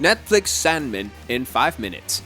Netflix Sandman in 5 minutes.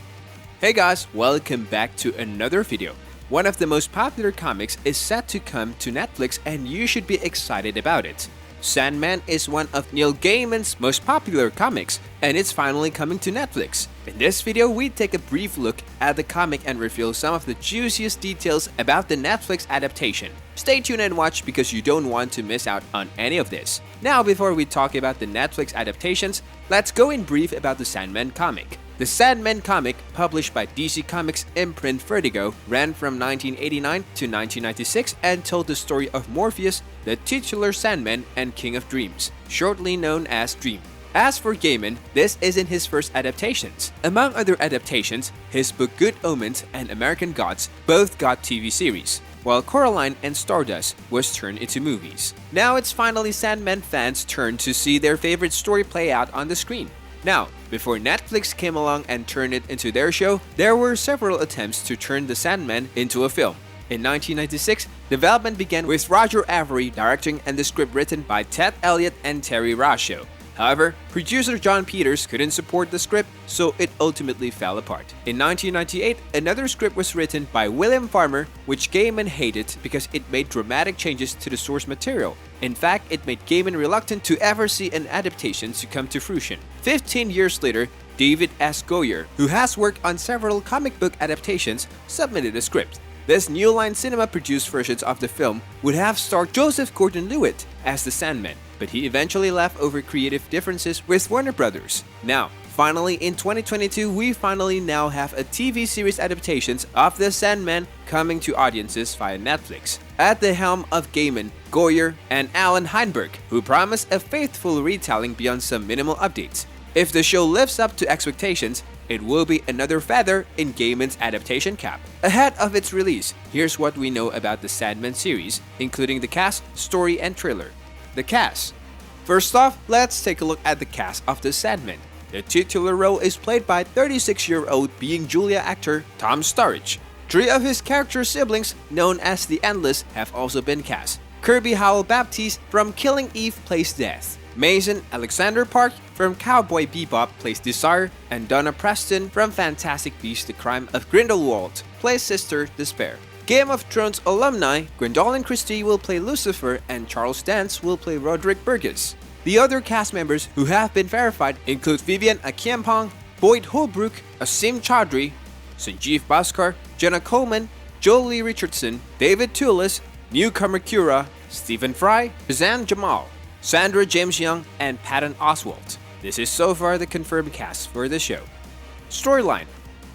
Hey guys, welcome back to another video. One of the most popular comics is set to come to Netflix and you should be excited about it. Sandman is one of Neil Gaiman's most popular comics and it's finally coming to Netflix. In this video, we take a brief look at the comic and reveal some of the juiciest details about the Netflix adaptation. Stay tuned and watch because you don't want to miss out on any of this. Now, before we talk about the Netflix adaptations, let's go in brief about the Sandman comic. The Sandman comic, published by DC Comics imprint Vertigo, ran from 1989 to 1996 and told the story of Morpheus, the titular Sandman and King of Dreams, shortly known as Dream. As for Gaiman, this isn't his first adaptations. Among other adaptations, his book Good Omens and American Gods both got TV series, while Coraline and Stardust was turned into movies. Now it's finally Sandman fans' turn to see their favorite story play out on the screen. Now, before Netflix came along and turned it into their show, there were several attempts to turn the Sandman into a film. In 1996, development began with Roger Avary directing and the script written by Ted Elliott and Terry Rossio. However, producer John Peters couldn't support the script, so it ultimately fell apart. In 1998, another script was written by William Farmer, which Gaiman hated because it made dramatic changes to the source material. In fact, it made Gaiman reluctant to ever see an adaptation to come to fruition. 15 years later, David S. Goyer, who has worked on several comic book adaptations, submitted a script. This New Line Cinema-produced versions of the film would have starred Joseph Gordon-Levitt as the Sandman, but he eventually left over creative differences with Warner Brothers. Now, finally in 2022, we finally now have a TV series adaptations of the Sandman coming to audiences via Netflix. At the helm of Gaiman, Goyer, and Alan Heinberg, who promise a faithful retelling beyond some minimal updates. If the show lives up to expectations, it will be another feather in Gaiman's adaptation cap. Ahead of its release, here's what we know about the Sandman series, including the cast, story, and trailer. The cast. First off, let's take a look at the cast of the Sandman. The titular role is played by 36-year-old being Julia actor Tom Sturridge. 3 of his character siblings, known as the Endless, have also been cast. Kirby Howell-Baptiste from Killing Eve plays Death. Mason Alexander Park from Cowboy Bebop plays Desire, and Donna Preston from Fantastic Beasts: The Crime of Grindelwald plays Sister Despair. Game of Thrones alumni Gwendolyn Christie will play Lucifer and Charles Dance will play Roderick Burgess. The other cast members who have been verified include Vivian Akiampong, Boyd Holbrook, Asim Chaudhry, Sanjeev Bhaskar, Jenna Coleman, Jolie Richardson, David Toulis, newcomer Kura, Stephen Fry, Bazan Jamal, Sandra James Young, and Patton Oswalt. This is so far the confirmed cast for the show. Storyline.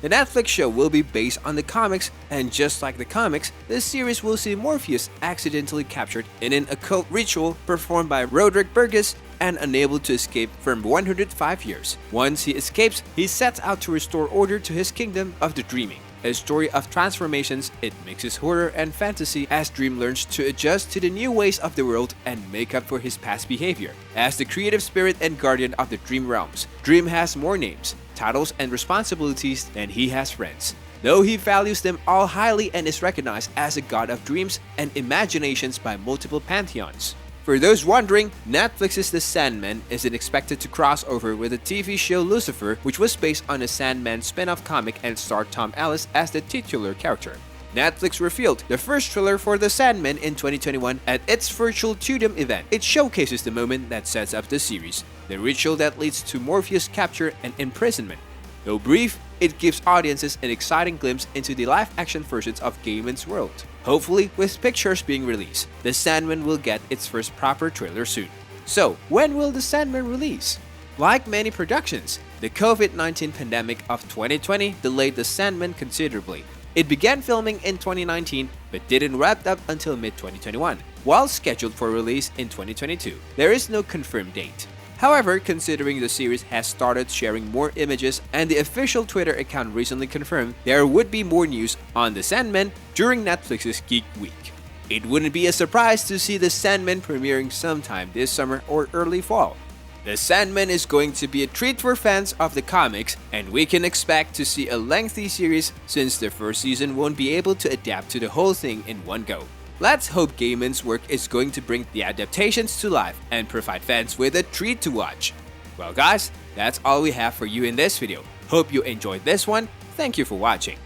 The Netflix show will be based on the comics, and just like the comics, this series will see Morpheus accidentally captured in an occult ritual performed by Roderick Burgess and unable to escape for 105 years. Once he escapes, he sets out to restore order to his kingdom of the Dreaming. A story of transformations, it mixes horror and fantasy as Dream learns to adjust to the new ways of the world and make up for his past behavior. As the creative spirit and guardian of the Dream realms, Dream has more names, titles, and responsibilities than he has friends. Though he values them all highly and is recognized as a god of dreams and imaginations by multiple pantheons. For those wondering, Netflix's The Sandman isn't expected to cross over with the TV show Lucifer, which was based on a Sandman spin-off comic and starred Tom Ellis as the titular character. Netflix revealed the first trailer for The Sandman in 2021 at its virtual Tudum event. It showcases the moment that sets up the series, the ritual that leads to Morpheus' capture and imprisonment. Though brief, it gives audiences an exciting glimpse into the live-action versions of Gaiman's world. Hopefully, with pictures being released, The Sandman will get its first proper trailer soon. So, when will The Sandman release? Like many productions, the COVID-19 pandemic of 2020 delayed The Sandman considerably. It began filming in 2019 but didn't wrap up until mid-2021, while scheduled for release in 2022. There is no confirmed date. However, considering the series has started sharing more images and the official Twitter account recently confirmed there would be more news on The Sandman during Netflix's Geek Week. It wouldn't be a surprise to see The Sandman premiering sometime this summer or early fall. The Sandman is going to be a treat for fans of the comics, and we can expect to see a lengthy series since the first season won't be able to adapt to the whole thing in one go. Let's hope Gaiman's work is going to bring the adaptations to life and provide fans with a treat to watch. Well guys, That's all we have for you in this video. Hope you enjoyed this one. Thank you for watching.